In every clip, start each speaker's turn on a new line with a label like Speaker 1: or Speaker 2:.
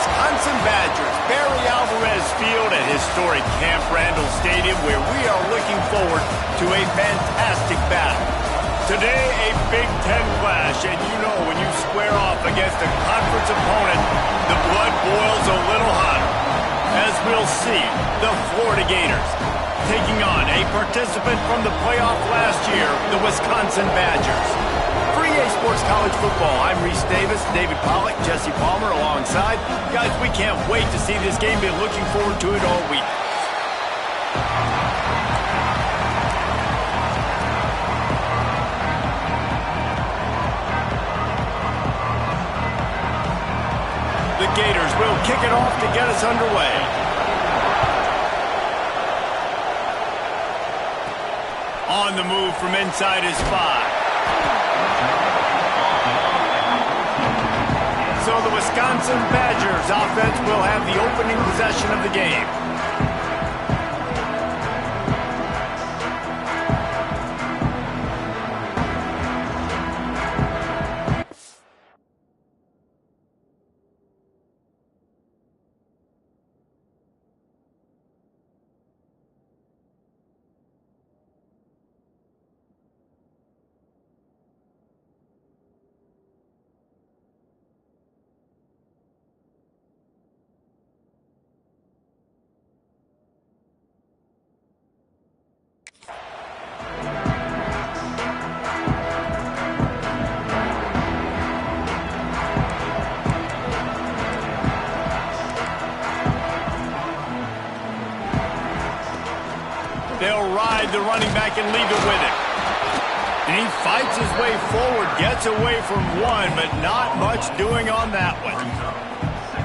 Speaker 1: Wisconsin Badgers, Barry Alvarez Field at historic Camp Randall Stadium, where we are looking forward to a fantastic battle. Today, a Big Ten clash, and you know when you square off against a conference opponent, the blood boils a little hotter. As we'll see, the Florida Gators taking on a participant from the playoff last year, the Wisconsin Badgers. For EA Sports College Football, I'm Reese Davis, David Pollack, Jesse Palmer alongside. Guys, we can't wait to see this game. Been looking forward to it all week. The Gators will kick it off to get us underway. On the move from inside his 5. So the Wisconsin Badgers offense will have the opening possession of the game. They'll ride the running back and leave it with him. And he fights his way forward, gets away from one, but not much doing on that one.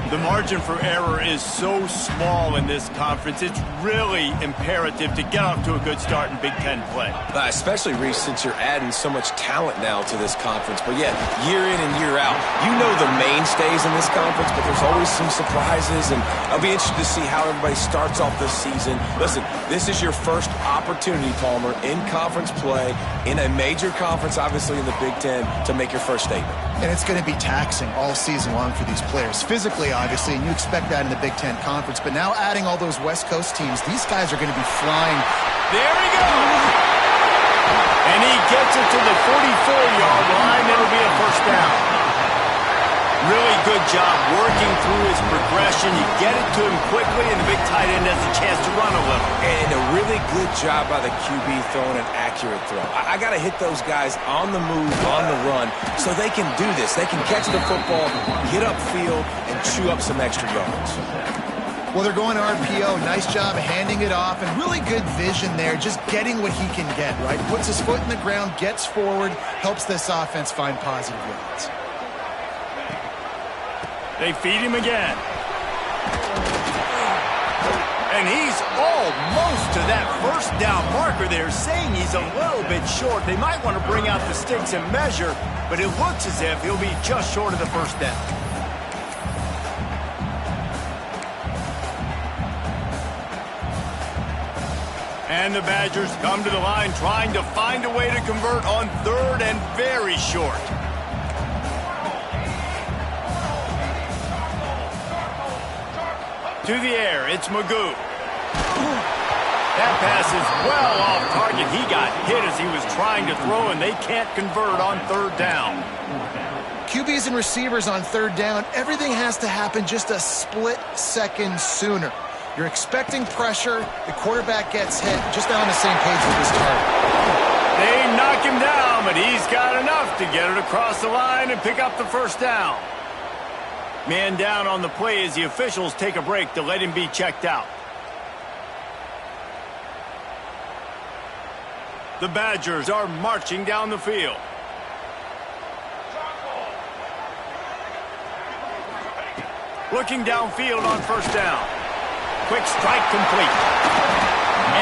Speaker 1: The margin for error is so small in this conference. It's really imperative to get off to a good start in Big Ten play.
Speaker 2: Especially, Reese, since you're adding so much talent now to this conference. But yeah, year in and year out, you know the mainstays in this conference, but there's always some surprises, and I'll be interested to see how everybody starts off this season. Listen, this is your first opportunity, Palmer, in conference play, in a major conference, obviously in the Big Ten, to make your first statement.
Speaker 3: And it's going to be taxing all season long for these players. Physically, obviously, and you expect that in the Big Ten Conference. But now adding all those West Coast teams, these guys are going to be flying.
Speaker 1: There he goes! And he gets it to the 44-yard line. It'll be a first down. Really good job working through his progression. You get it to him quickly, and the big tight end has a chance to run a little.
Speaker 2: And a really good job by the QB throwing an accurate throw. I got to hit those guys on the move, on the run, so they can do this. They can catch the football, get upfield, and chew up some extra yards.
Speaker 3: Well, they're going RPO. Nice job handing it off, and really good vision there, just getting what he can get, right? Puts his foot in the ground, gets forward, helps this offense find positive yards.
Speaker 1: They feed him again. And he's almost to that first down marker. They're saying he's a little bit short. They might want to bring out the sticks and measure, but it looks as if he'll be just short of the first down. And the Badgers come to the line trying to find a way to convert on third and very short. To the air, it's Magoo. That pass is well off target. He got hit as he was trying to throw, and they can't convert on third down.
Speaker 3: QBs and receivers on third down, everything has to happen just a split second sooner. You're expecting pressure, the quarterback gets hit, just not on the same page with his target.
Speaker 1: They knock him down, but he's got enough to get it across the line and pick up the first down. Man down on the play as the officials take a break to let him be checked out. The Badgers are marching down the field. Looking downfield on first down. Quick strike complete.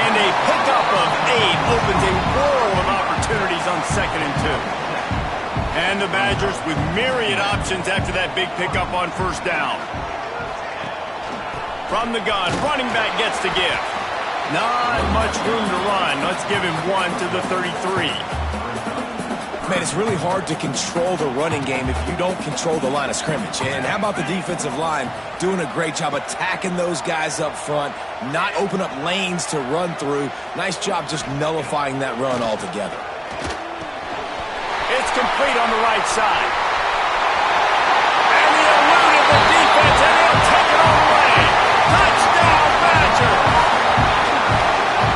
Speaker 1: And a pickup of 8 opens a world of opportunities on 2nd and 2. And the Badgers with myriad options after that big pickup on first down. From the gun, running back gets the give. Not much room to run. Let's give him 1 to the 33.
Speaker 2: Man, it's really hard to control the running game if you don't control the line of scrimmage. And how about the defensive line doing a great job attacking those guys up front, not open up lanes to run through. Nice job just nullifying that run altogether.
Speaker 1: It's complete on the right side. And he eluded the defense, and he'll take it all away. Touchdown, Badger!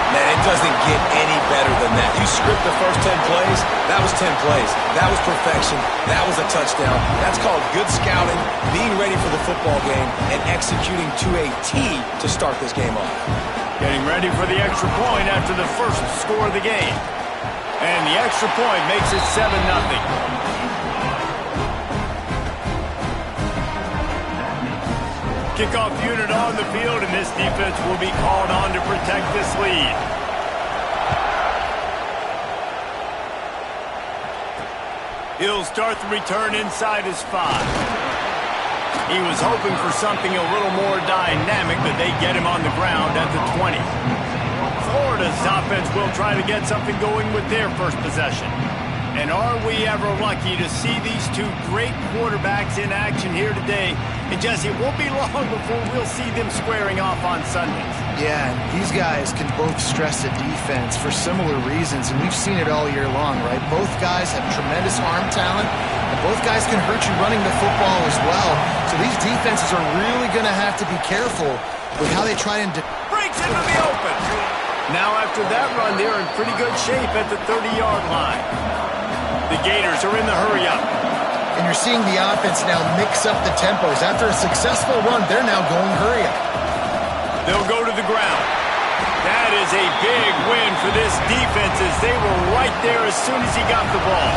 Speaker 2: Man, it doesn't get any better than that. You script the first 10 plays, that was 10 plays. That was perfection. That was a touchdown. That's called good scouting, being ready for the football game, and executing to a T to start this game off.
Speaker 1: Getting ready for the extra point after the first score of the game. And the extra point makes it 7-0. Kickoff unit on the field, and this defense will be called on to protect this lead. He'll start the return inside his 5. He was hoping for something a little more dynamic, but they get him on the ground at the 20. Florida's offense will try to get something going with their first possession. And are we ever lucky to see these two great quarterbacks in action here today? And Jesse, it won't be long before we'll see them squaring off on Sundays.
Speaker 3: Yeah, and these guys can both stress a defense for similar reasons, and we've seen it all year long, right? Both guys have tremendous arm talent, and both guys can hurt you running the football as well. So these defenses are really going to have to be careful with how they try and...
Speaker 1: Breaks into the open. Now after that run, they're in pretty good shape at the 30-yard line. The Gators are in the hurry-up.
Speaker 3: And you're seeing the offense now mix up the tempos. After a successful run, they're now going hurry-up.
Speaker 1: They'll go to the ground. That is a big win for this defense as they were right there as soon as he got the ball.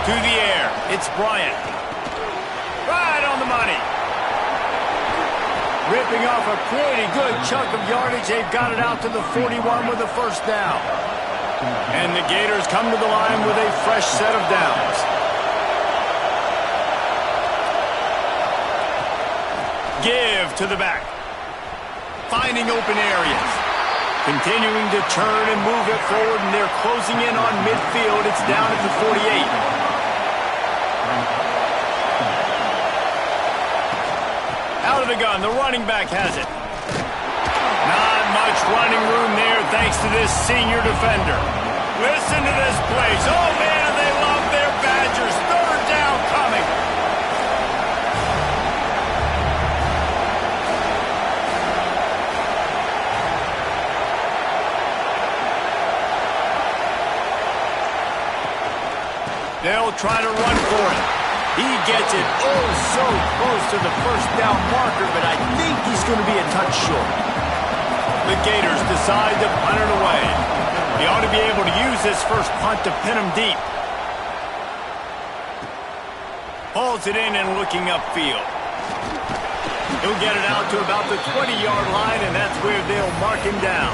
Speaker 1: To the air, it's Bryant. Right on the money. Ripping off a pretty good chunk of yardage. They've got it out to the 41 with a first down. And the Gators come to the line with a fresh set of downs. Give to the back. Finding open areas. Continuing to turn and move it forward, and they're closing in on midfield. It's down at the 48. Out of the gun, the running back has it. Not much running room there thanks to this senior defender. Listen to this place. Oh, man, they love their Badgers. Third down coming. They'll try to run for it. He gets it oh so close to the first down marker, but I think he's going to be a touch short. The Gators decide to punt it away. He ought to be able to use this first punt to pin him deep. Hauls it in and looking upfield. He'll get it out to about the 20-yard line, and that's where they'll mark him down.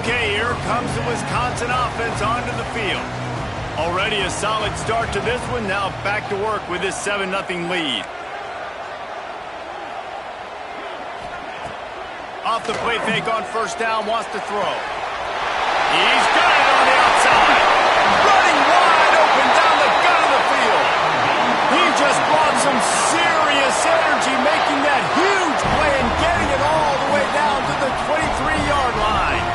Speaker 1: Okay, here comes the Wisconsin offense onto the field. Already a solid start to this one. Now back to work with this 7-0 lead. Off the play fake on first down, wants to throw. He's got it on the outside. Running wide open down the gut of the field. He just brought some serious energy making that huge play and getting it all the way down to the 23-yard line.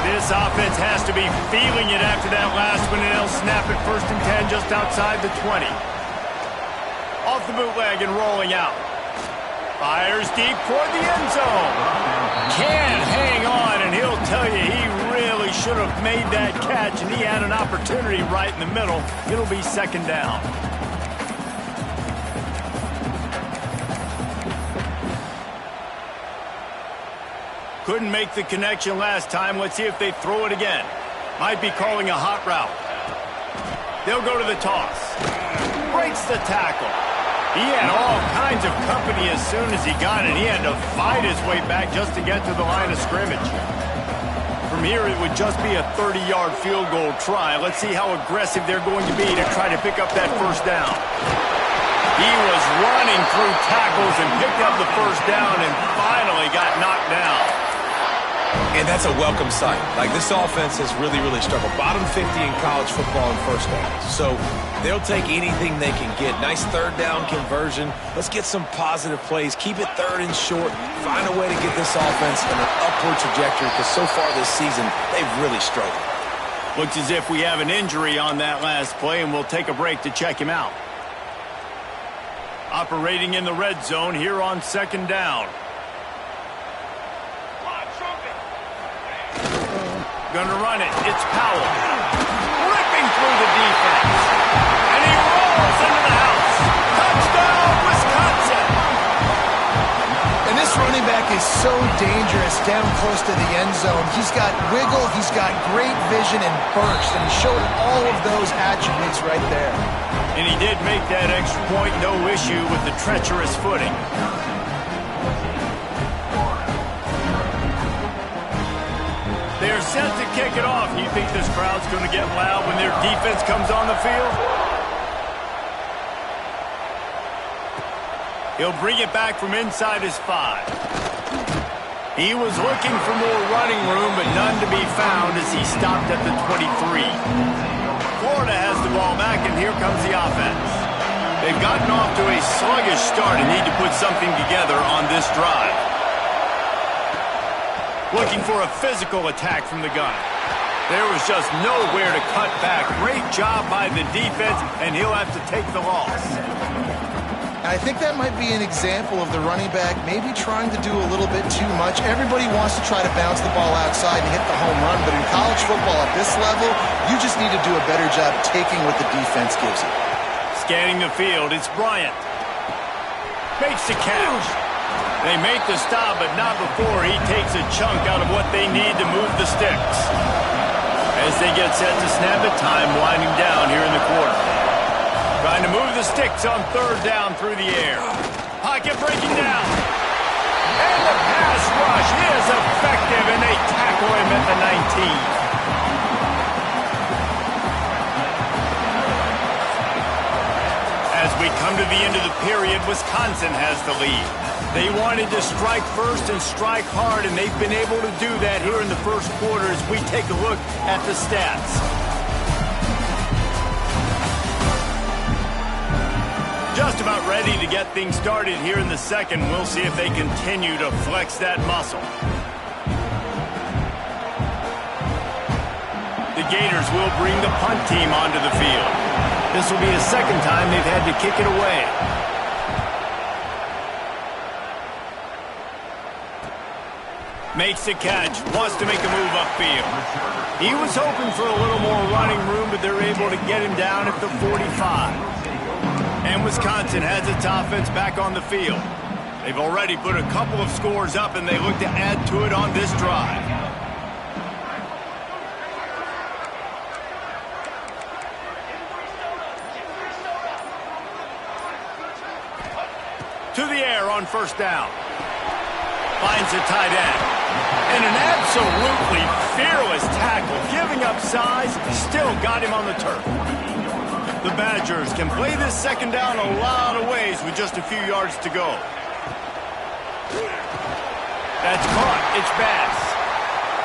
Speaker 1: This offense has to be feeling it after that last one, and they'll snap it 1st and 10 just outside the 20. Off the bootleg and rolling out. Fires deep toward the end zone. Can't hang on, and he'll tell you he really should have made that catch, and he had an opportunity right in the middle. It'll be 2nd down. Couldn't make the connection last time. Let's see if they throw it again. Might be calling a hot route. They'll go to the toss. Breaks the tackle. He had all kinds of company as soon as he got it. He had to fight his way back just to get to the line of scrimmage. From here, it would just be a 30-yard field goal try. Let's see how aggressive they're going to be to try to pick up that first down. He was running through tackles and picked up the first down and finally got knocked down.
Speaker 2: And that's a welcome sight. Like, this offense has really, really struggled. Bottom 50 in college football in first downs. So they'll take anything they can get. Nice third down conversion. Let's get some positive plays. Keep it third and short. Find a way to get this offense in an upward trajectory because so far this season, they've really struggled.
Speaker 1: Looks as if we have an injury on that last play, and we'll take a break to check him out. Operating in the red zone here on second down. Gonna run it. It's Powell. Ripping through the defense. And he rolls into the house. Touchdown, Wisconsin!
Speaker 3: And this running back is so dangerous down close to the end zone. He's got wiggle, he's got great vision and burst, and he showed all of those attributes right there.
Speaker 1: And he did make that extra point, no issue with the treacherous footing. They're set to kick it off. You think this crowd's going to get loud when their defense comes on the field? He'll bring it back from inside his 5. He was looking for more running room, but none to be found as he stopped at the 23. Florida has the ball back, and here comes the offense. They've gotten off to a sluggish start and need to put something together on this drive. Looking for a physical attack from the gun. There was just nowhere to cut back. Great job by the defense, and he'll have to take the loss.
Speaker 3: I think that might be an example of the running back maybe trying to do a little bit too much. Everybody wants to try to bounce the ball outside and hit the home run, but in college football at this level, you just need to do a better job taking what the defense gives you.
Speaker 1: Scanning the field, it's Bryant. Makes the catch. They make the stop, but not before he takes a chunk out of what they need to move the sticks. As they get set to snap it, time winding down here in the quarter. Trying to move the sticks on third down through the air. Pocket breaking down. And the pass rush is effective, and they tackle him at the 19. As we come to the end of the period, Wisconsin has the lead. They wanted to strike first and strike hard, and they've been able to do that here in the first quarter as we take a look at the stats. Just about ready to get things started here in the second. We'll see if they continue to flex that muscle. The Gators will bring the punt team onto the field. This will be the second time they've had to kick it away. Makes the catch, wants to make a move upfield. He was hoping for a little more running room, but they're able to get him down at the 45. And Wisconsin has its offense back on the field. They've already put a couple of scores up, and they look to add to it on this drive. To the air on first down. Finds a tight end. And an absolutely fearless tackle. Giving up size, still got him on the turf. The Badgers can play this second down a lot of ways with just a few yards to go. That's caught. It's Bass.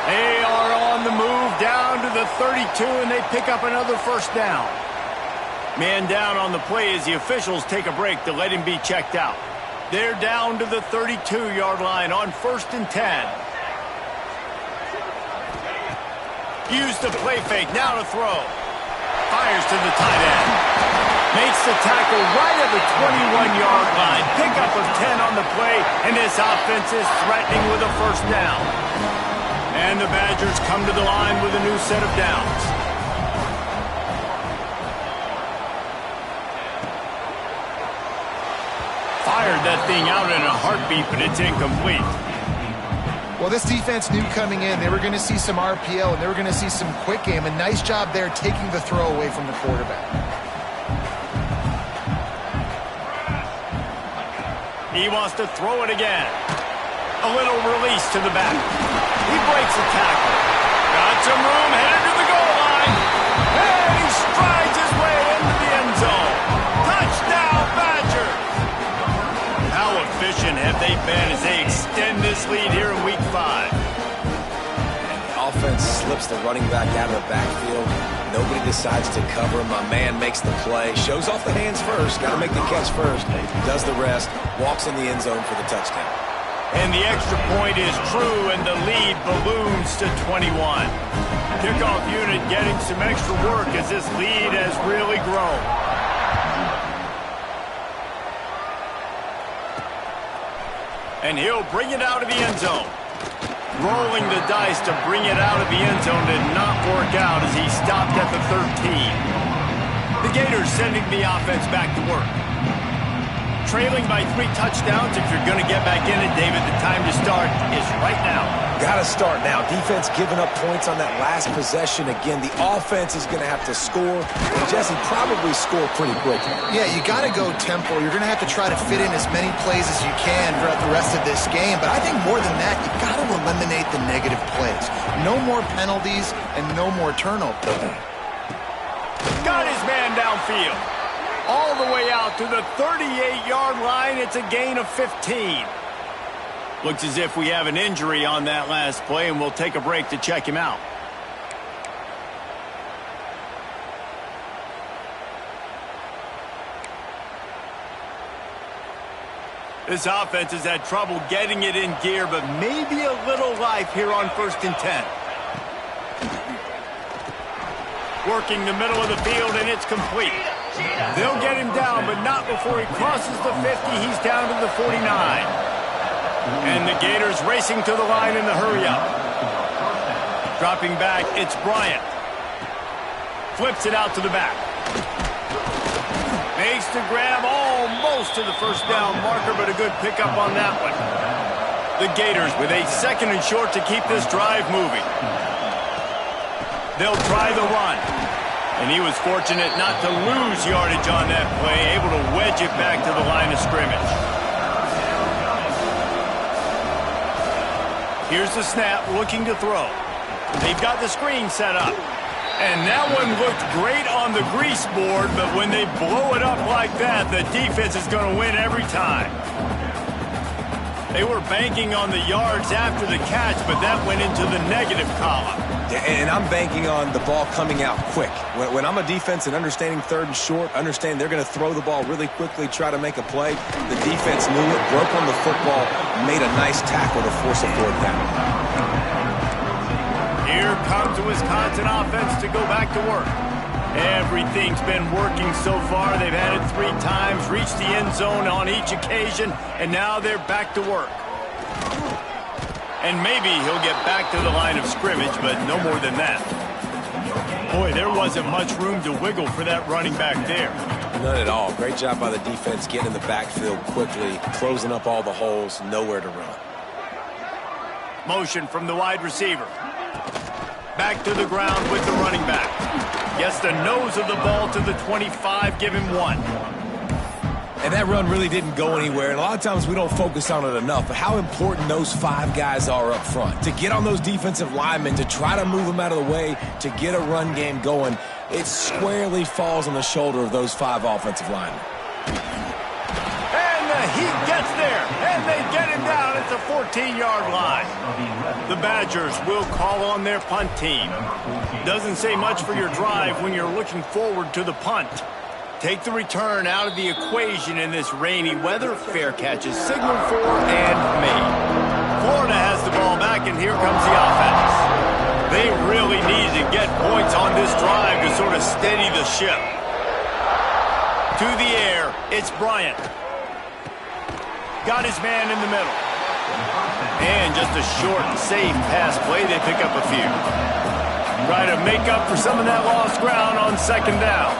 Speaker 1: They are on the move down to the 32, and they pick up another first down. Man down on the play as the officials take a break to let him be checked out. They're down to the 32-yard line on 1st and 10. Used the play fake, now to throw. Fires to the tight end. Makes the tackle right at the 21-yard line. Pickup of 10 on the play, and this offense is threatening with a first down. And the Badgers come to the line with a new set of downs. Fired that thing out in a heartbeat, but it's incomplete.
Speaker 3: Well, this defense knew coming in they were going to see some RPO and they were going to see some quick game. A nice job there taking the throw away from the quarterback.
Speaker 1: He wants to throw it again. A little release to the back. He breaks the tackle. Got some room, headed to the goal line. And he strides his way into the end zone. Touchdown, Badgers! efficient have they been as they extend this lead here in Week 5?
Speaker 2: And the offense slips the running back out of the backfield. Nobody decides to cover him. My man makes the play. Shows off the hands first. Got to make the catch first. Does the rest. Walks in the end zone for the touchdown.
Speaker 1: And the extra point is true, and the lead balloons to 21. Kickoff unit getting some extra work as this lead has really grown. And he'll bring it out of the end zone. Rolling the dice to bring it out of the end zone did not work out as he stopped at the 13. The Gators sending the offense back to work. Trailing by 3 touchdowns. If you're going to get back in it, David, the time to start is right now.
Speaker 2: Got to start now. Defense giving up points on that last possession. Again, the offense is going to have to score. And Jesse, probably score pretty quickly.
Speaker 3: Yeah, you got to go tempo. You're going to have to try to fit in as many plays as you can throughout the rest of this game. But I think more than that, you got to eliminate the negative plays. No more penalties and no more turnovers.
Speaker 1: Got his man downfield. All the way out to the 38-yard line. It's a gain of 15. Looks as if we have an injury on that last play, and we'll take a break to check him out. This offense has had trouble getting it in gear, but maybe a little life here on 1st and 10. Working the middle of the field, and it's complete. They'll get him down, but not before he crosses the 50. He's down to the 49. And the Gators racing to the line in the hurry-up. Dropping back, it's Bryant. Flips it out to the back. Makes the grab almost to the first down marker, but a good pickup on that one. The Gators with a 2nd and short to keep this drive moving. They'll try the run. And he was fortunate not to lose yardage on that play, able to wedge it back to the line of scrimmage. Here's the snap, looking to throw. They've got the screen set up. And that one looked great on the grease board, but when they blow it up like that, the defense is going to win every time. They were banking on the yards after the catch, but that went into the negative column.
Speaker 2: And I'm banking on the ball coming out quick. When I'm a defense and understanding 3rd and short, understand they're going to throw the ball really quickly, try to make a play. The defense knew it, broke on the football, made a nice tackle to force a 4th down.
Speaker 1: Here comes the Wisconsin offense to go back to work. Everything's been working so far. They've had it 3 times, reached the end zone on each occasion, and now they're back to work. And maybe he'll get back to the line of scrimmage, but no more than that. Boy, there wasn't much room to wiggle for that running back there.
Speaker 2: None at all. Great job by the defense getting in the backfield quickly, closing up all the holes, nowhere to run.
Speaker 1: Motion from the wide receiver. Back to the ground with the running back. Gets the nose of the ball to the 25, give him 1.
Speaker 2: And that run really didn't go anywhere, and a lot of times we don't focus on it enough, but how important those 5 guys are up front. To get on those defensive linemen, to try to move them out of the way, to get a run game going, it squarely falls on the shoulder of those 5 offensive linemen.
Speaker 1: And the heat gets there, and they get him down at the 14-yard line. The Badgers will call on their punt team. Doesn't say much for your drive when you're looking forward to the punt. Take the return out of the equation in this rainy weather. Fair catch is signaled for and made. Florida has the ball back, and here comes the offense. They really need to get points on this drive to sort of steady the ship. To the air, it's Bryant. Got his man in the middle. And just a short, safe pass play. They pick up a few. Try to make up for some of that lost ground on 2nd down.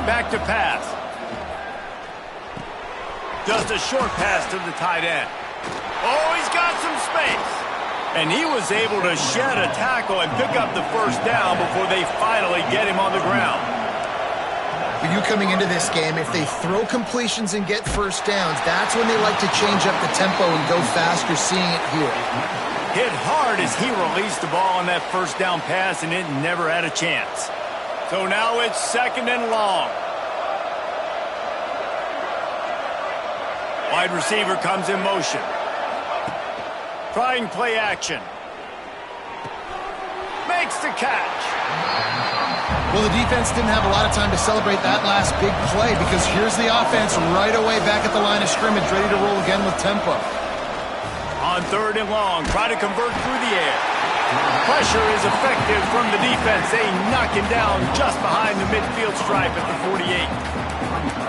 Speaker 1: Back to pass. Just a short pass to the tight end. Oh, he's got some space. And he was able to shed a tackle and pick up the 1st down before they finally get him on the ground.
Speaker 3: For you coming into this game, if they throw completions and get 1st downs, that's when they like to change up the tempo and go fast. You're seeing it here.
Speaker 1: Hit hard as he released the ball on that 1st down pass, and it never had a chance. So now it's 2nd and long. Wide receiver comes in motion. Trying play action. Makes the catch.
Speaker 3: Well, the defense didn't have a lot of time to celebrate that last big play because here's the offense right away back at the line of scrimmage, ready to roll again with tempo.
Speaker 1: On 3rd and long, try to convert through the air. Pressure is effective from the defense. They knock him down just behind the midfield stripe at the 48.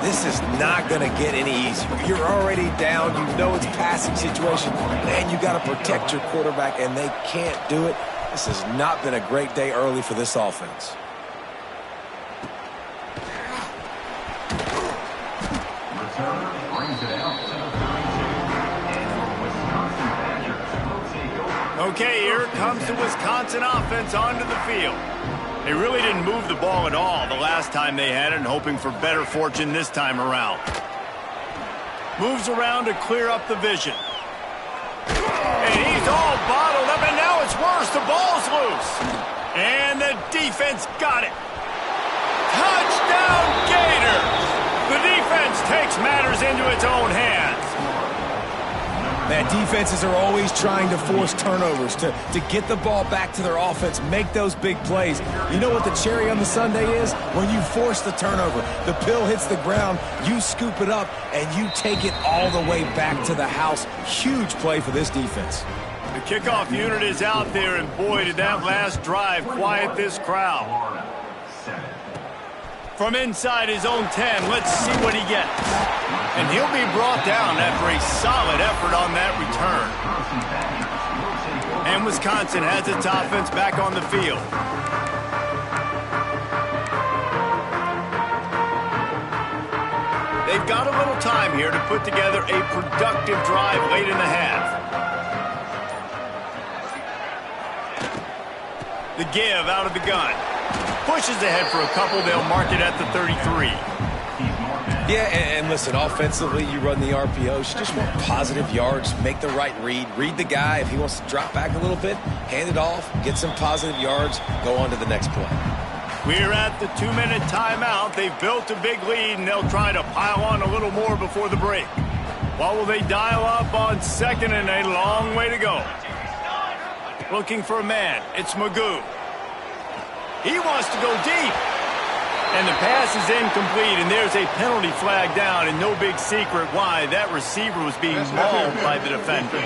Speaker 2: This is not going to get any easier. You're already down. You know it's a passing situation. Man, you got to protect your quarterback, and they can't do it. This has not been a great day early for this offense.
Speaker 1: Okay, here comes the Wisconsin offense onto the field. They really didn't move the ball at all the last time they had it, and hoping for better fortune this time around. Moves around to clear up the vision. And he's all bottled up, and now it's worse. The ball's loose. And the defense got it. Touchdown, Gators! The defense takes matters into its own hands.
Speaker 2: Man, defenses are always trying to force turnovers to get the ball back to their offense, make those big plays. You know what the cherry on the sundae is? When you force the turnover, the pill hits the ground, you scoop it up, and you take it all the way back to the house. Huge play for this defense.
Speaker 1: The kickoff unit is out there, and boy, did that last drive quiet this crowd. From inside his own 10, let's see what he gets. And he'll be brought down after a solid effort on that return. And Wisconsin has its offense back on the field. They've got a little time here to put together a productive drive late in the half. The give out of the gun. Pushes ahead for a couple. They'll mark it at the 33.
Speaker 2: Yeah, and listen, offensively, you run the RPOs. You just want positive yards, make the right read the guy. If he wants to drop back a little bit, hand it off, get some positive yards, go on to the next play.
Speaker 1: We're at the 2-minute timeout. They've built a big lead, and they'll try to pile on a little more before the break. What will they dial up on 2nd and a long way to go? Looking for a man. It's Magoo. He wants to go deep. And the pass is incomplete, and there's a penalty flag down, and no big secret why. That receiver was being mauled by the defender.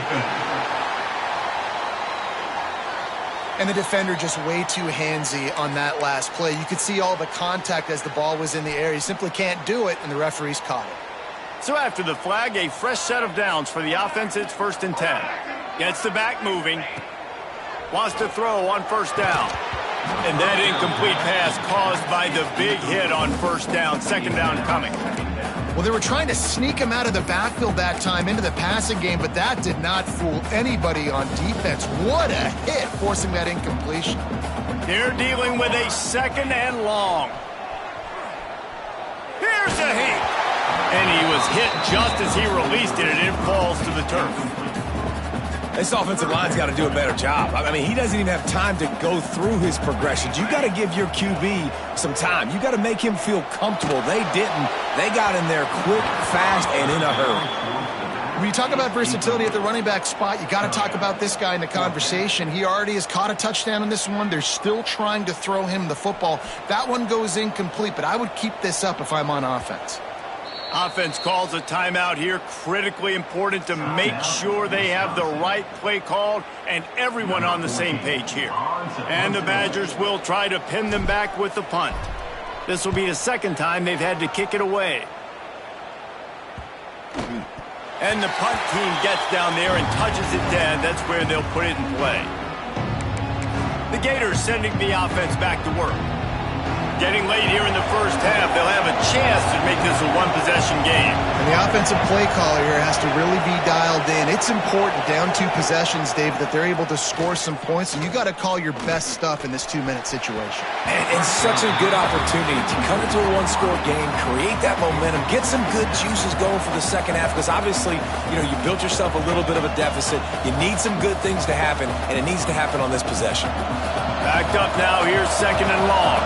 Speaker 3: And the defender just way too handsy on that last play. You could see all the contact as the ball was in the air. He simply can't do it, and the referee's caught it.
Speaker 1: So after the flag, a fresh set of downs for the offense. It's 1st and 10. Gets the back moving. Wants to throw on 1st down. And that incomplete pass caused by the big hit on 1st down. 2nd down coming.
Speaker 3: Well, they were trying to sneak him out of the backfield that time into the passing game, but that did not fool anybody on defense. What a hit, forcing that incompletion.
Speaker 1: They're dealing with a 2nd and long. Here's a hit. And he was hit just as he released it, and it falls to the turf.
Speaker 2: This offensive line's got to do a better job. I mean, he doesn't even have time to go through his progressions. You got to give your QB some time. You got to make him feel comfortable. They didn't. They got in there quick, fast, and in a hurry.
Speaker 3: When you talk about versatility at the running back spot, you got to talk about this guy in the conversation. He already has caught a touchdown in this one. They're still trying to throw him the football. That one goes incomplete, but I would keep this up if I'm on offense.
Speaker 1: Offense calls a timeout here. Critically important to make sure they have the right play called and everyone on the same page here. And the Badgers will try to pin them back with the punt. This will be the 2nd time they've had to kick it away. And the punt team gets down there and touches it dead. That's where they'll put it in play. The Gators sending the offense back to work. Getting late here in the 1st half, they'll have a chance to make this a one-possession game.
Speaker 3: And the offensive play caller here has to really be dialed in. It's important, down 2 possessions, Dave, that they're able to score some points, and you got to call your best stuff in this 2-minute situation.
Speaker 2: And it's such a good opportunity to come into a one-score game, create that momentum, get some good juices going for the 2nd half, because obviously, you know, you built yourself a little bit of a deficit. You need some good things to happen, and it needs to happen on this possession.
Speaker 1: Backed up now. Here's 2nd and long.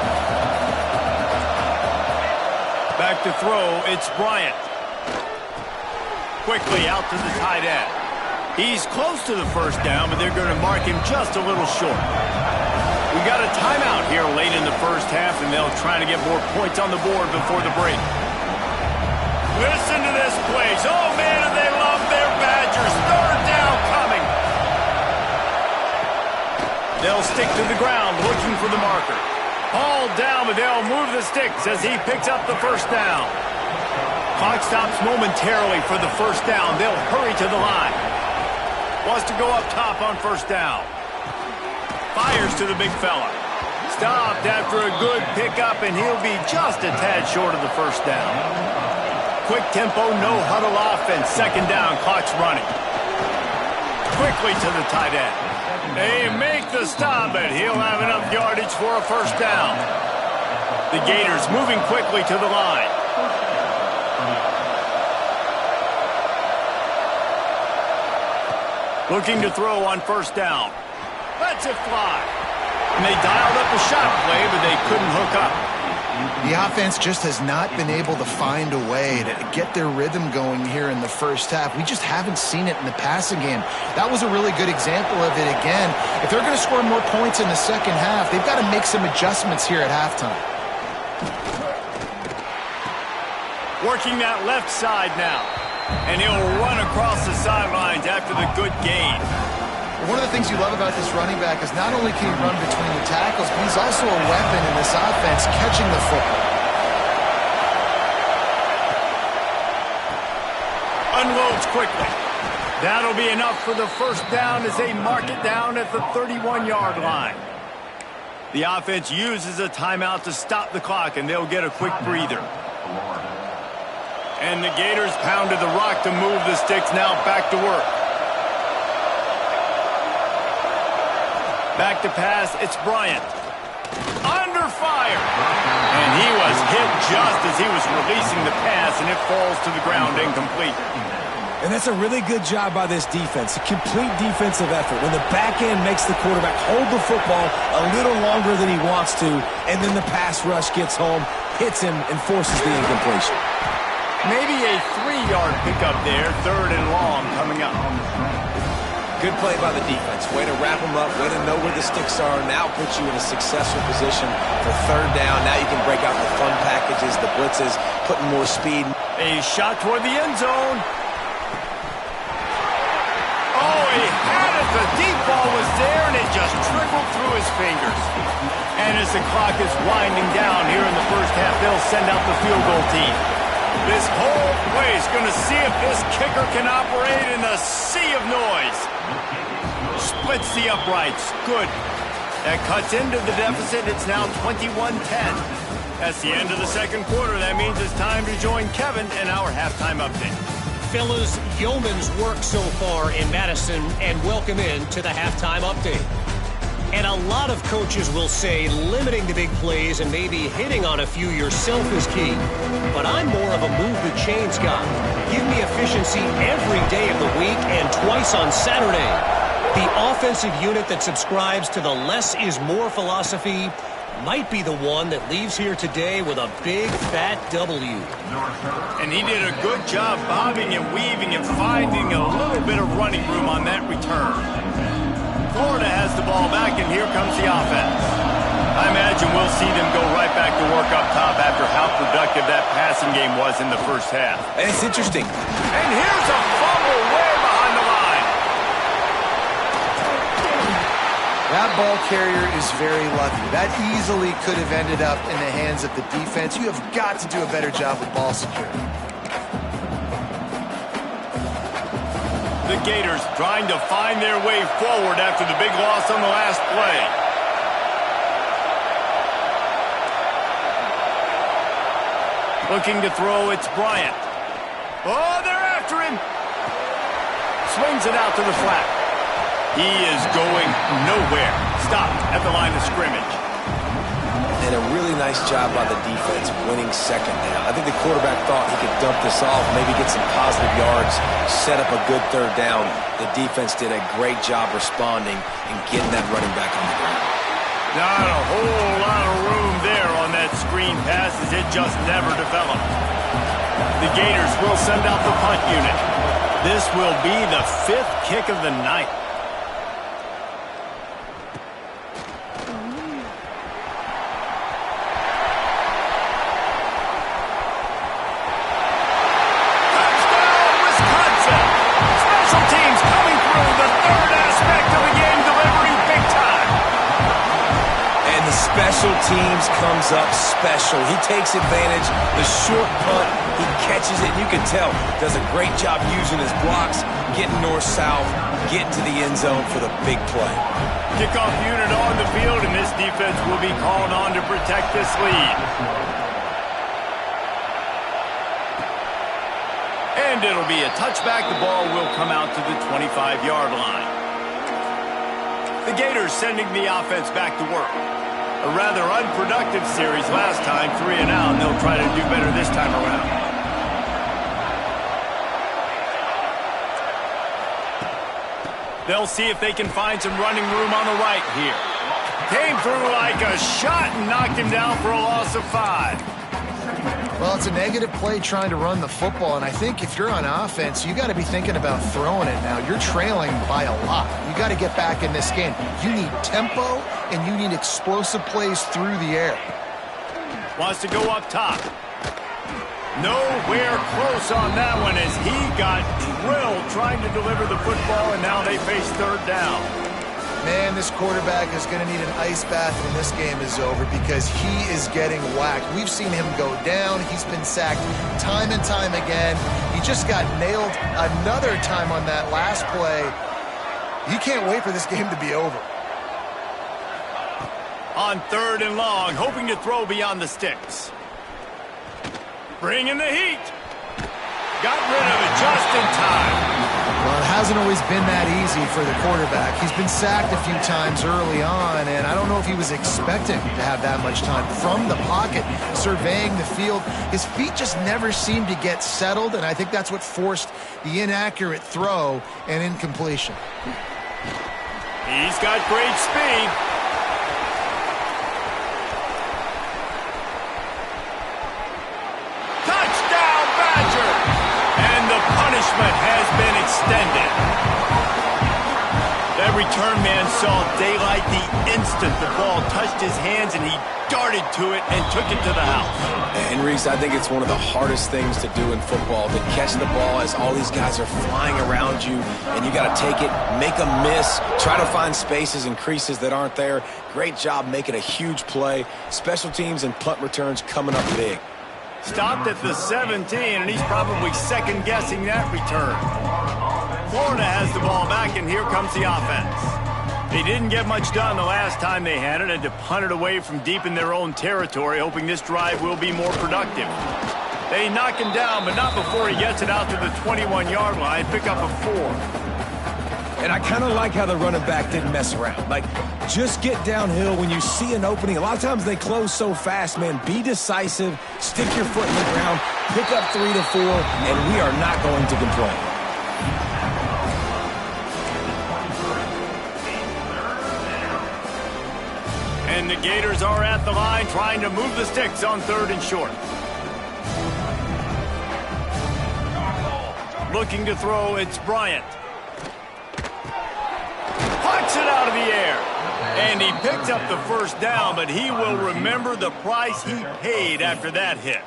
Speaker 1: Back to throw, it's Bryant. quickly out to the tight end. He's close to the first down, but they're going to mark him just a little short. We got a timeout here late in the first half, and they'll try to get more points on the board before the break. Listen to this place. Oh, man, and they love their Badgers. Third down coming. They'll stick to the ground looking for the marker. All down, but they'll move the sticks as he picks up the first down. Clock stops momentarily for the first down. They'll hurry to the line. Wants to go up top on first down. Fires to the big fella. Stopped after a good pickup, and he'll be just a tad short of the first down. Quick tempo, no huddle offense. Second down, clock's running. Quickly to the tight end. They make the stop, but he'll have enough yardage for a first down. The Gators moving quickly to the line. Looking to throw on first down. Lets it fly. And they dialed up a shot play, but they couldn't hook up.
Speaker 3: The offense just has not been able to find a way to get their rhythm going here in the first half. We just haven't seen it in the passing game. That was a really good example of it again. If they're going to score more points in the second half, they've got to make some adjustments here at halftime.
Speaker 1: Working that left side now. And he'll run across the sidelines after the good gain.
Speaker 3: One of the things you love about this running back is not only can he run between the tackles, but he's also a weapon in this offense catching the football.
Speaker 1: Unloads quickly. That'll be enough for the first down as they mark it down at the 31-yard line. The offense uses a timeout to stop the clock, and they'll get a quick breather. And the Gators pounded the rock to move the sticks. Now back to work. Back to pass, it's Bryant. Under fire. And he was hit just as he was releasing the pass, and it falls to the ground incomplete.
Speaker 2: And that's a really good job by this defense, a complete defensive effort. When the back end makes the quarterback hold the football a little longer than he wants to, and then the pass rush gets home, hits him, and forces the incompletion.
Speaker 1: Maybe a 3-yard pickup there, third and long coming up.
Speaker 2: Good play by the defense. Way to wrap them up, way to know where the sticks are. Now puts you in a successful position for third down. Now you can break out the fun packages, the blitzes, putting more speed.
Speaker 1: A shot toward the end zone. Oh, he had it. The deep ball was there, and it just trickled through his fingers. And as the clock is winding down here in the first half, they'll send out the field goal team. This whole place going to see if this kicker can operate in the sea of noise. Splits the uprights. Good. That cuts into the deficit. It's now 21-10. That's the end of the second quarter. That means it's time to join Kevin in our halftime update.
Speaker 4: Fellas, yeoman's work so far in Madison, and welcome in to the halftime update. And a lot of coaches will say limiting the big plays and maybe hitting on a few yourself is key. But I'm more of a move the chains guy. Give me efficiency every day of the week and twice on Saturday. The offensive unit that subscribes to the less is more philosophy might be the one that leaves here today with a big fat W.
Speaker 1: And he did a good job bobbing and weaving and finding a little bit of running room on that return. Florida has the ball back, and here comes the offense. I imagine we'll see them go right back to work up top after how productive that passing game was in the first half.
Speaker 2: And it's interesting.
Speaker 1: And here's a fumble way behind the line.
Speaker 3: That ball carrier is very lucky. That easily could have ended up in the hands of the defense. You have got to do a better job with ball security.
Speaker 1: The Gators trying to find their way forward after the big loss on the last play. Looking to throw, it's Bryant. Oh, they're after him. Swings it out to the flat. He is going nowhere. Stopped at the line of scrimmage.
Speaker 2: And a really nice job by the defense winning second down. I think the quarterback thought he could dump this off, maybe get some positive yards, set up a good third down. The defense did a great job responding and getting that running back on the ground.
Speaker 1: Not a whole lot of room there on that screen pass as it just never developed. The Gators will send out the punt unit. This will be the 5th kick of the night. Touchdown, Wisconsin! Special teams coming through, the third aspect of the game, delivering big time.
Speaker 2: And the special teams comes up special. He takes advantage. The short punt, he catches it. You can tell, does a great job using his blocks, getting north-south, getting to the end zone for the big play.
Speaker 1: Kickoff unit on the field, and this defense will be called on to protect this lead. And it'll be a touchback. The ball will come out to the 25-yard line. The Gators sending the offense back to work. A rather unproductive series last time, 3 and out, and they'll try to do better this time around. They'll see if they can find some running room on the right here. Came through like a shot and knocked him down for a loss of 5.
Speaker 3: Well, it's a negative play trying to run the football, and I think if you're on offense, you got to be thinking about throwing it now. You're trailing by a lot. You got to get back in this game. You need tempo, and you need explosive plays through the air.
Speaker 1: Wants to go up top. Nowhere close on that one as he got drilled trying to deliver the football, and now they face third down.
Speaker 3: Man, this quarterback is going to need an ice bath when this game is over because he is getting whacked. We've seen him go down. He's been sacked time and time again. He just got nailed another time on that last play. He can't wait for this game to be over.
Speaker 1: On 3rd and long, hoping to throw beyond the sticks. Bringing the heat. Got rid of it just in time.
Speaker 3: Well, it hasn't always been that easy for the quarterback. He's been sacked a few times early on, and I don't know if he was expecting to have that much time from the pocket, surveying the field. His feet just never seemed to get settled, and I think that's what forced the inaccurate throw and incompletion.
Speaker 1: He's got great speed. Touchdown, Badger! And the punishment has been extended. That return man saw daylight the instant the ball touched his hands, and he darted to it and took it to the house.
Speaker 2: And Reese, I think it's one of the hardest things to do in football, to catch the ball as all these guys are flying around you, and you got to take it, make a miss, try to find spaces and creases that aren't there. Great job making a huge play. Special teams and punt returns coming up big.
Speaker 1: Stopped at the 17, and he's probably second-guessing that return. Florida has the ball back, and here comes the offense. They didn't get much done the last time they had it, and to punt it away from deep in their own territory, hoping this drive will be more productive. They knock him down, but not before he gets it out to the 21-yard line, pick up a 4.
Speaker 2: And I kind of like how the running back didn't mess around. Like, just get downhill when you see an opening. A lot of times they close so fast, man. Be decisive, stick your foot in the ground, pick up 3 to 4, and we are not going to complain.
Speaker 1: And the Gators are at the line trying to move the sticks on 3rd and short. Looking to throw, it's Bryant. Pucks it out of the air. And he picked up the first down, but he will remember the price he paid after that hit.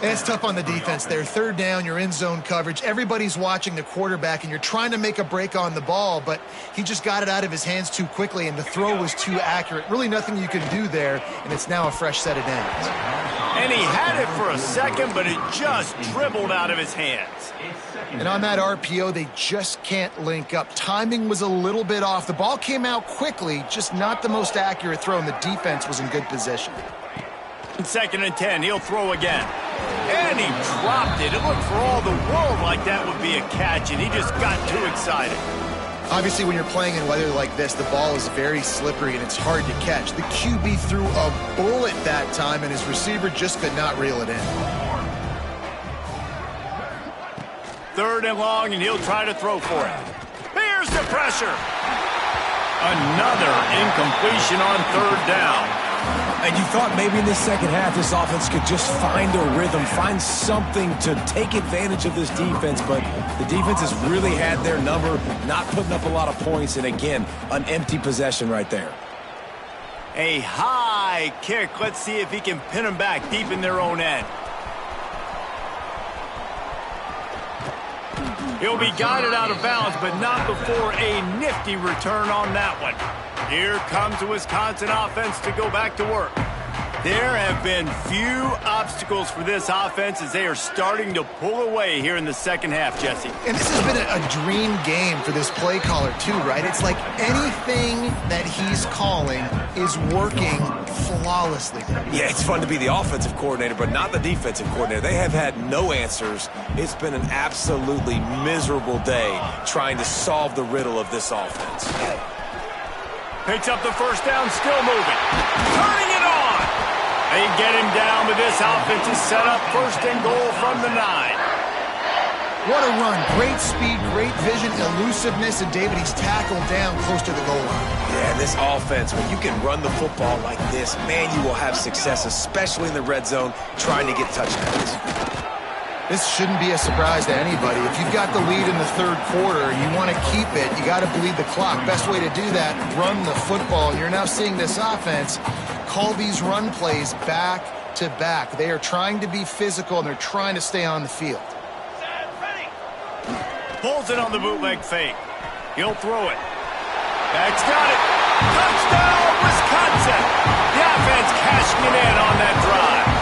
Speaker 3: It's tough on the defense there. 3rd down, you're in zone coverage. Everybody's watching the quarterback, and you're trying to make a break on the ball, but he just got it out of his hands too quickly, and the throw was too accurate. Really nothing you can do there, and it's now a fresh set of downs.
Speaker 1: And he had it for a second, but it just dribbled out of his hands.
Speaker 3: And on that RPO, they just can't link up. Timing was a little bit off. The ball came out quickly, just not the most accurate throw, and the defense was in good position.
Speaker 1: 2nd and 10, he'll throw again. And he dropped it. It looked for all the world like that would be a catch, and he just got too excited.
Speaker 3: Obviously, when you're playing in weather like this, the ball is very slippery, and it's hard to catch. The QB threw a bullet that time, and his receiver just could not reel it in.
Speaker 1: 3rd and long, and he'll try to throw for it. Here's the pressure. Another incompletion on 3rd down.
Speaker 2: And you thought maybe in the second half this offense could just find a rhythm, find something to take advantage of this defense, but the defense has really had their number, not putting up a lot of points, and again, an empty possession right there.
Speaker 1: A high kick. Let's see if he can pin them back deep in their own end. He'll be guided out of bounds, but not before a nifty return on that one. Here comes the Wisconsin offense to go back to work. There have been few obstacles for this offense as they are starting to pull away here in the second half, Jesse.
Speaker 3: And this has been a dream game for this play caller too, right? It's like anything that he's calling is working flawlessly.
Speaker 2: Yeah, it's fun to be the offensive coordinator, but not the defensive coordinator. They have had no answers. It's been an absolutely miserable day trying to solve the riddle of this offense.
Speaker 1: Picks up the first down, still moving. Turning it on. They get him down, but this offense is set up first and goal from the 9.
Speaker 3: What a run. Great speed, great vision, elusiveness, and David, he's tackled down close to the goal line.
Speaker 2: Yeah, this offense, when you can run the football like this, man, you will have success, especially in the red zone, trying to get touchdowns.
Speaker 3: This shouldn't be a surprise to anybody. If you've got the lead in the third quarter, you want to keep it, you got to bleed the clock. Best way to do that, run the football. You're now seeing this offense call these run plays back to back. They are trying to be physical, and they're trying to stay on the field.
Speaker 1: Pulls it on the bootleg fake. He'll throw it. That's got it. Touchdown, Wisconsin. The offense cashing it in on that drive.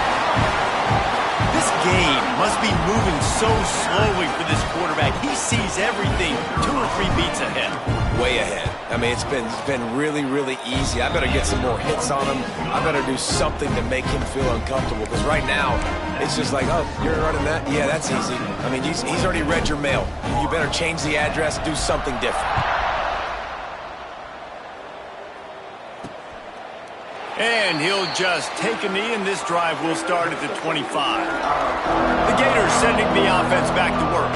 Speaker 1: This game must be moving so slowly for this quarterback. He sees everything 2 or 3 beats ahead.
Speaker 2: Way ahead. I mean, it's been really, really easy. I better get some more hits on him. I better do something to make him feel uncomfortable, because right now, it's just like, oh, you're running that? Yeah, that's easy. I mean, he's already read your mail. You better change the address, do something different.
Speaker 1: And he'll just take a knee, and this drive will start at the 25. The Gators sending the offense back to work.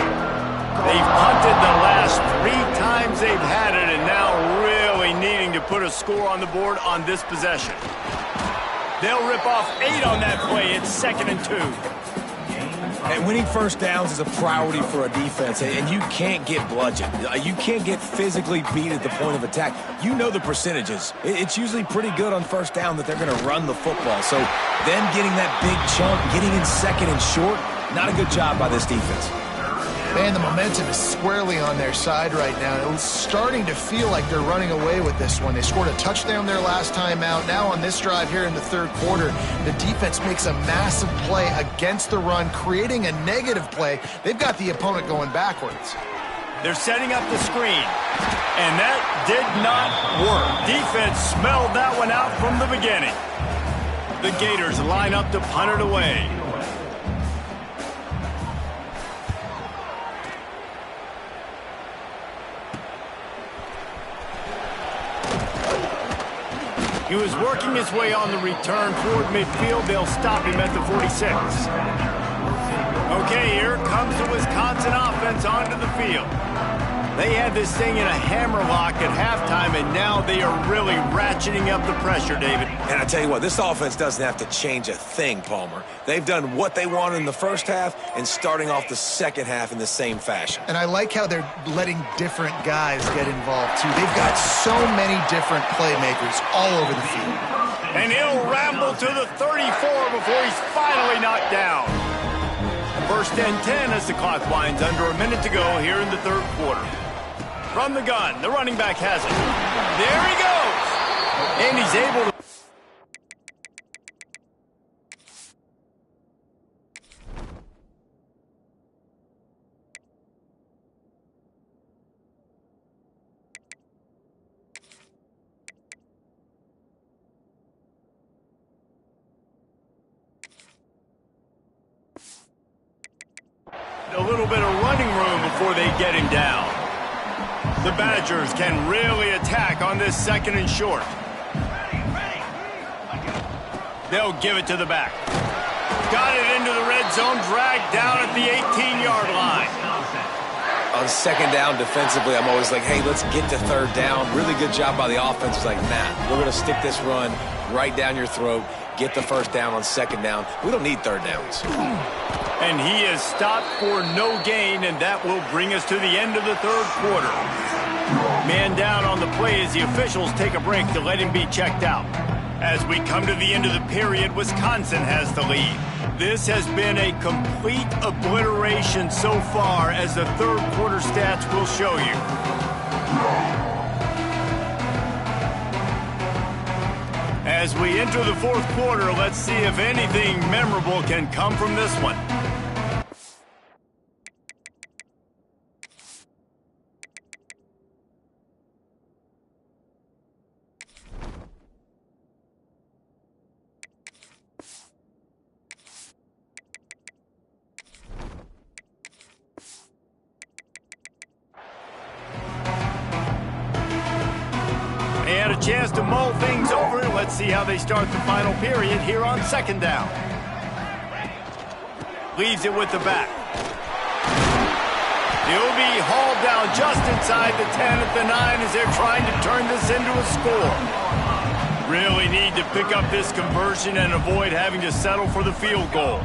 Speaker 1: They've punted the last 3 times they've had it, and now really needing to put a score on the board on this possession. They'll rip off 8 on that play. It's 2nd and 2.
Speaker 2: And winning first downs is a priority for a defense, and you can't get bludgeoned. You can't get physically beat at the point of attack. You know the percentages. It's usually pretty good on first down that they're going to run the football. So them getting that big chunk, getting in 2nd and short, not a good job by this defense.
Speaker 3: Man, the momentum is squarely on their side right now. It's starting to feel like they're running away with this one. They scored a touchdown their last time out. Now on this drive here in the third quarter, the defense makes a massive play against the run, creating a negative play. They've got the opponent going backwards.
Speaker 1: They're setting up the screen, and that did not work. Defense smelled that one out from the beginning. The Gators line up to punt it away. He was working his way on the return toward midfield. They'll stop him at the 46. Okay, here comes the Wisconsin offense onto the field. They had this thing in a hammerlock at halftime, and now they are really ratcheting up the pressure, David.
Speaker 2: And I tell you what, this offense doesn't have to change a thing, Palmer. They've done what they wanted in the first half and starting off the second half in the same fashion.
Speaker 3: And I like how they're letting different guys get involved, too. They've got so many different playmakers all over the field.
Speaker 1: And he'll ramble to the 34 before he's finally knocked down. First and 10 as the clock winds under a minute to go here in the third quarter. From the gun, the running back has it. There he goes. And he's able to... a little bit of running room before they get him down. The Badgers can really attack on this 2nd and short. They'll give it to the back. Got it into the red zone, dragged down at the 18-yard line.
Speaker 2: on second down defensively, I'm always like, hey, let's get to third down. Really good job by the offense. It's like, nah, we're going to stick this run right down your throat, get the first down on second down. We don't need third downs.
Speaker 1: And he is stopped for no gain, and that will bring us to the end of the third quarter. Man down on the play as the officials take a break to let him be checked out. As we come to the end of the period, Wisconsin has the lead. This has been a complete obliteration so far, as the third quarter stats will show you. As we enter the fourth quarter, let's see if anything memorable can come from this one. They had a chance to mull things over. Let's see how they start the final period here on second down. Leaves it with the back. He'll be hauled down just inside the 10 at the 9 as they're trying to turn this into a score. Really need to pick up this conversion and avoid having to settle for the field goal.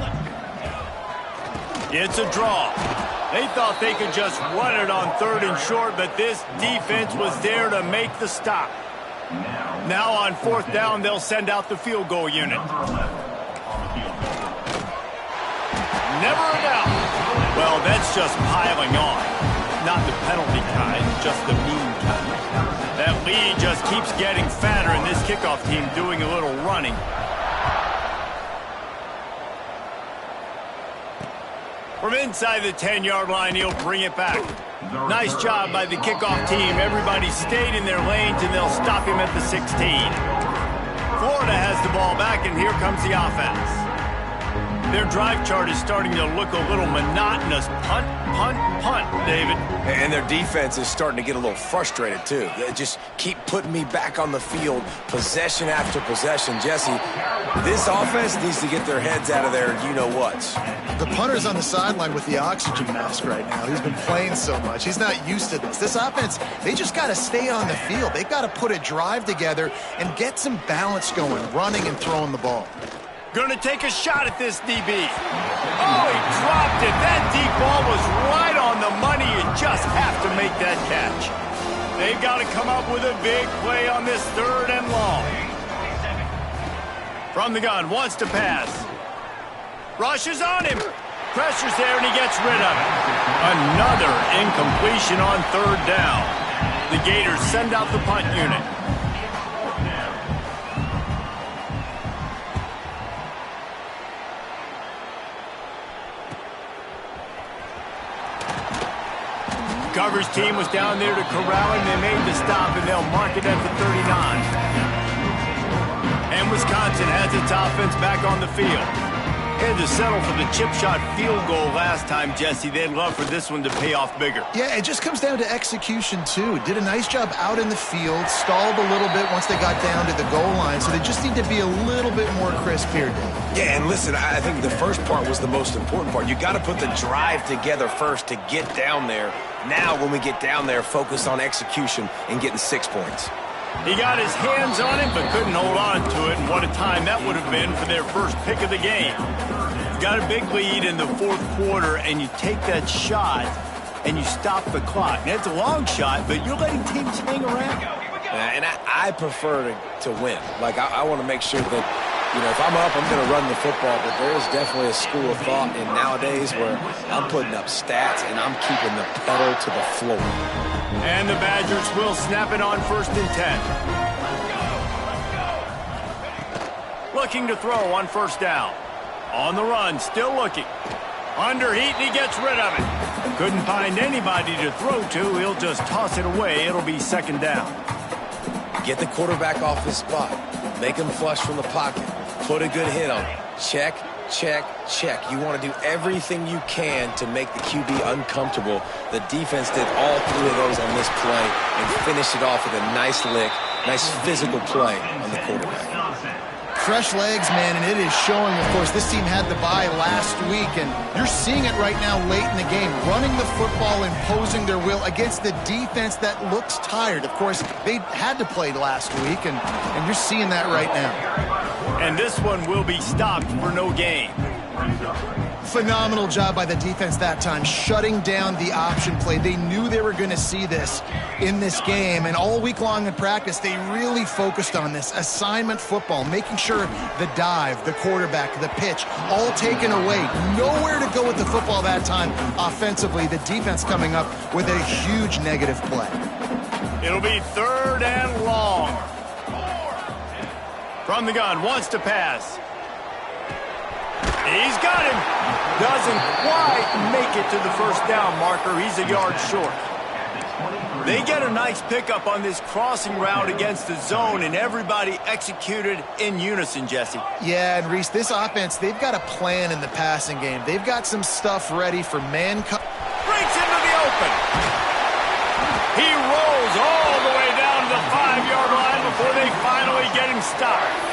Speaker 1: It's a draw. They thought they could just run it on third and short, but this defense was there to make the stop. Now on fourth down, they'll send out the field goal unit. Never a doubt. Well, that's just piling on. Not the penalty kind, just the mean kind. That lead just keeps getting fatter, and this kickoff team doing a little running. From inside the 10-yard line, he'll bring it back. Nice job by the kickoff team. Everybody stayed in their lanes, and they'll stop him at the 16. Florida has the ball back, and here comes the offense. Their drive chart is starting to look a little monotonous. Punt, punt, punt, David.
Speaker 2: And their defense is starting to get a little frustrated, too. They just keep putting me back on the field, possession after possession. Jesse, this offense needs to get their heads out of there, you-know-whats.
Speaker 3: The punter's on the sideline with the oxygen mask right now. He's been playing so much. He's not used to this. This offense, they just got to stay on the field. They've got to put a drive together and get some balance going, running and throwing the ball.
Speaker 1: Going to take a shot at this DB. Oh, he dropped it. That deep ball was right on the money. You just have to make that catch. They've got to come up with a big play on this third and long. From the gun, wants to pass. Rushes on him. Pressure's there, and he gets rid of it. Another incompletion on third down. The Gators send out the punt unit. Coverage team was down there to corral him. They made the stop, and they'll mark it at the 39. And Wisconsin has its offense back on the field. Had to settle for the chip shot field goal last time, Jesse. They'd love for this one to pay off bigger.
Speaker 3: Yeah, it just comes down to execution, too. Did a nice job out in the field, stalled a little bit once they got down to the goal line, so they just need to be a little bit more crisp here, Dave.
Speaker 2: Yeah, and listen, I think the first part was the most important part. You got to put the drive together first to get down there. Now, when we get down there, focus on execution and getting 6 points.
Speaker 1: He got his hands on it, but couldn't hold on to it, and what a time that would have been for their first pick of the game. You got a big lead in the fourth quarter, and you take that shot, and you stop the clock. Now, it's a long shot, but you're letting teams hang around.
Speaker 2: And I prefer to win. Like, I want to make sure that, you know, if I'm up, I'm going to run the football, but there is definitely a school of thought in nowadays where I'm putting up stats and I'm keeping the pedal to the floor.
Speaker 1: And the Badgers will snap it on 1st and 10. Looking to throw on 1st down. On the run, still looking. Under heat, and he gets rid of it. Couldn't find anybody to throw to. He'll just toss it away. It'll be 2nd down.
Speaker 2: Get the quarterback off his spot. Make him flush from the pocket. Put a good hit on him. Check, check, check. You want to do everything you can to make the QB uncomfortable. The defense did all 3 of those on this play and finished it off with a nice lick, nice physical play on the quarterback.
Speaker 3: Fresh legs, man, and it is showing. Of course, this team had the bye last week, and you're seeing it right now late in the game. Running the football, imposing their will against the defense that looks tired. Of course, they had to play last week, and you're seeing that right now.
Speaker 1: And this one will be stopped for no gain.
Speaker 3: Phenomenal job by the defense that time, shutting down the option play. They knew they were going to see this in this game, and all week long in practice, they really focused on this assignment football, making sure the dive, the quarterback, the pitch, all taken away. Nowhere to go with the football that time offensively. The defense coming up with a huge negative play.
Speaker 1: It'll be 3rd and long. From the gun, wants to pass. He's got him. Doesn't quite make it to the first down marker. He's a yard short. They get a nice pickup on this crossing route against the zone, and everybody executed in unison, Jesse.
Speaker 3: Yeah, and Reese, this offense, they've got a plan in the passing game. They've got some stuff ready for man.
Speaker 1: Breaks into the open. He rolls all the way down to the 5-yard line before they finally get him stopped.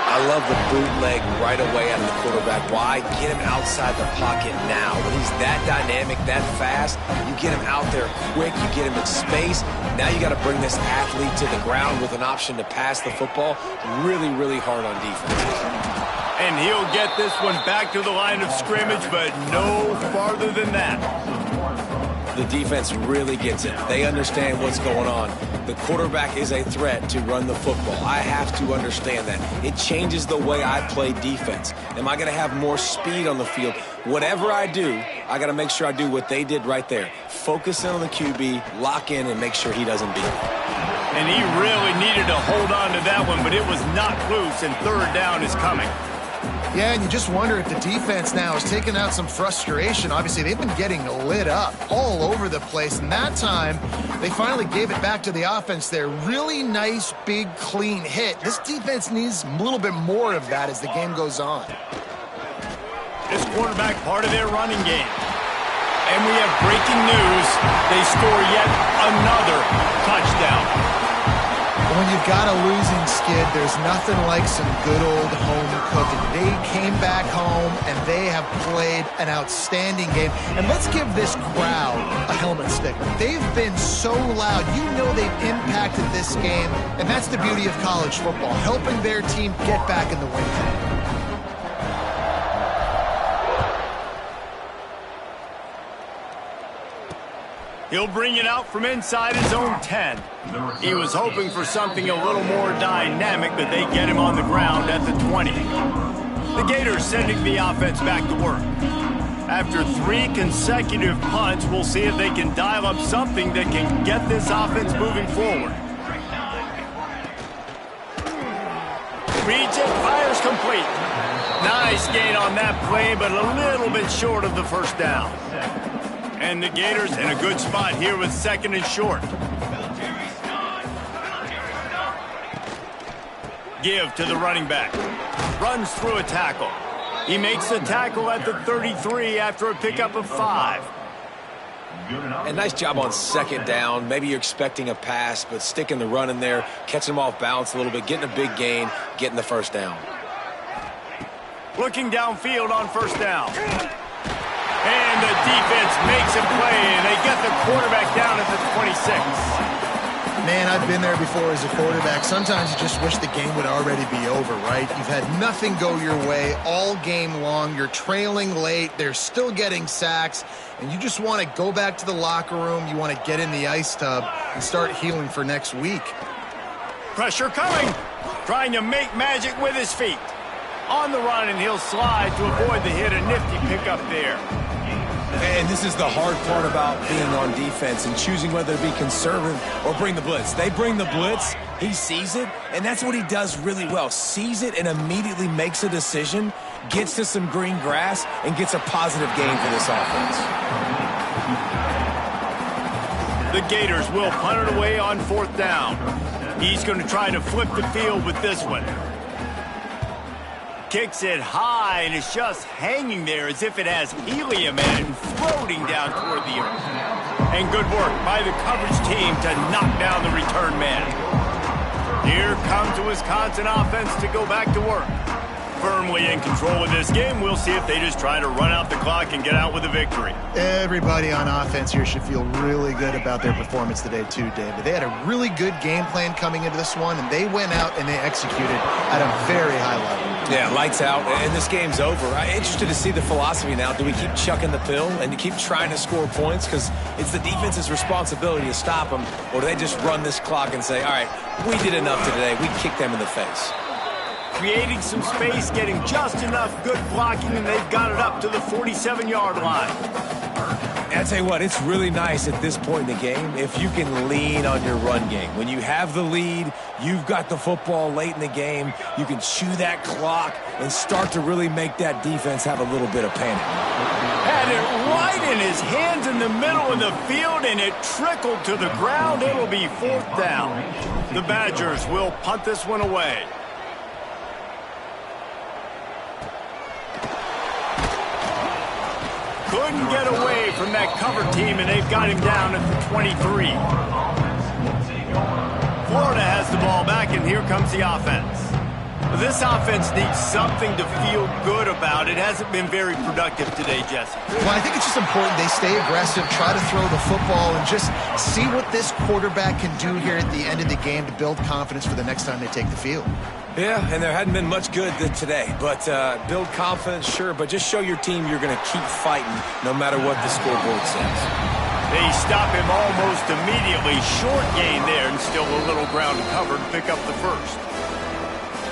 Speaker 2: I love the bootleg right away out of the quarterback. Why? Get him outside the pocket now. When he's that dynamic, that fast, you get him out there quick, you get him in space. Now you got to bring this athlete to the ground with an option to pass the football. Really, really hard on defense.
Speaker 1: And he'll get this one back to the line of scrimmage, but no farther than that.
Speaker 2: The defense really gets it. They understand what's going on. The quarterback is a threat to run the football. I have to understand that. It changes the way I play defense. Am I going to have more speed on the field? Whatever I do, I got to make sure I do what they did right there. Focus in on the QB, lock in, and make sure he doesn't beat it.
Speaker 1: And he really needed to hold on to that one, but it was not loose, and 3rd down is coming.
Speaker 3: Yeah, and you just wonder if the defense now is taking out some frustration. Obviously, they've been getting lit up all over the place, and that time, they finally gave it back to the offense there. Really nice, big, clean hit. This defense needs a little bit more of that as the game goes on.
Speaker 1: This quarterback part of their running game. And we have breaking news. They score yet another touchdown.
Speaker 3: When you've got a losing skid, there's nothing like some good old home cooking. They came back home, and they have played an outstanding game. And let's give this crowd a helmet stick. They've been so loud. You know they've impacted this game, and that's the beauty of college football, helping their team get back in the win column.
Speaker 1: He'll bring it out from inside his own 10. He was hoping for something a little more dynamic, but they get him on the ground at the 20. The Gators sending the offense back to work. After 3 consecutive punts, we'll see if they can dial up something that can get this offense moving forward. Reads it, fires complete. Nice gain on that play, but a little bit short of the first down. And the Gators in a good spot here with 2nd and short. Give to the running back. Runs through a tackle. He makes the tackle at the 33 after a pickup of 5.
Speaker 2: And nice job on 2nd down. Maybe you're expecting a pass, but sticking the run in there, catching him off balance a little bit, getting a big gain, getting the first down.
Speaker 1: Looking downfield on 1st down. And the defense makes a play, and they get the quarterback down at the 26.
Speaker 3: Man, I've been there before as a quarterback. Sometimes you just wish the game would already be over, right? You've had nothing go your way all game long. You're trailing late. They're still getting sacks. And you just want to go back to the locker room. You want to get in the ice tub and start healing for next week.
Speaker 1: Pressure coming. Trying to make magic with his feet. On the run, and he'll slide to avoid the hit. A nifty pickup there.
Speaker 2: And this is the hard part about being on defense and choosing whether to be conservative or bring the blitz. They bring the blitz, he sees it, and that's what he does really well. Sees it and immediately makes a decision, gets to some green grass, and gets a positive gain for this offense.
Speaker 1: The Gators will punt it away on 4th down. He's going to try to flip the field with this one. Kicks it high, and it's just hanging there as if it has helium in it and floating down toward the earth. And good work by the coverage team to knock down the return man. Here comes the Wisconsin offense to go back to work. Firmly in control of this game. We'll see if they just try to run out the clock and get out with a victory.
Speaker 3: Everybody on offense here should feel really good about their performance today too, David. They had a really good game plan coming into this one, and they went out and they executed at a very high level.
Speaker 2: Yeah, lights out, and this game's over. I'm interested to see the philosophy now. Do we keep chucking the pill and keep trying to score points because it's the defense's responsibility to stop them, or do they just run this clock and say, all right, we did enough today. We kicked them in the face.
Speaker 1: Creating some space, getting just enough good blocking, and they've got it up to the 47-yard line.
Speaker 2: And I tell you what, it's really nice at this point in the game if you can lean on your run game. When you have the lead, you've got the football late in the game, you can chew that clock and start to really make that defense have a little bit of panic.
Speaker 1: Had it right in his hands in the middle of the field, and it trickled to the ground. It'll be 4th down. The Badgers will punt this one away. Couldn't get away from that cover team, and they've got him down at the 23. Florida has the ball back, and here comes the offense. This offense needs something to feel good about. It hasn't been very productive today, Jesse.
Speaker 3: Well, I think it's just important they stay aggressive, try to throw the football, and just see what this quarterback can do here at the end of the game to build confidence for the next time they take the field.
Speaker 2: Yeah, and there hadn't been much good today, but build confidence, sure, but just show your team you're going to keep fighting no matter what the scoreboard says.
Speaker 1: They stop him almost immediately. Short gain there, and still a little ground to cover to pick up the first.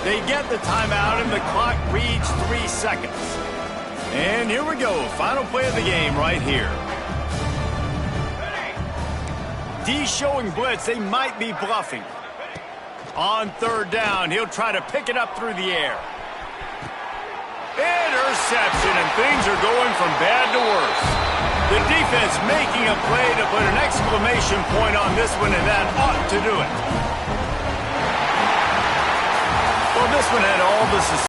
Speaker 1: They get the timeout, and the clock reads 3 seconds. And here we go, final play of the game right here. D showing blitz, they might be bluffing. On 3rd down, he'll try to pick it up through the air. Interception, and things are going from bad to worse. The defense making a play to put an exclamation point on this one, and that ought to do it. Well, this one had all the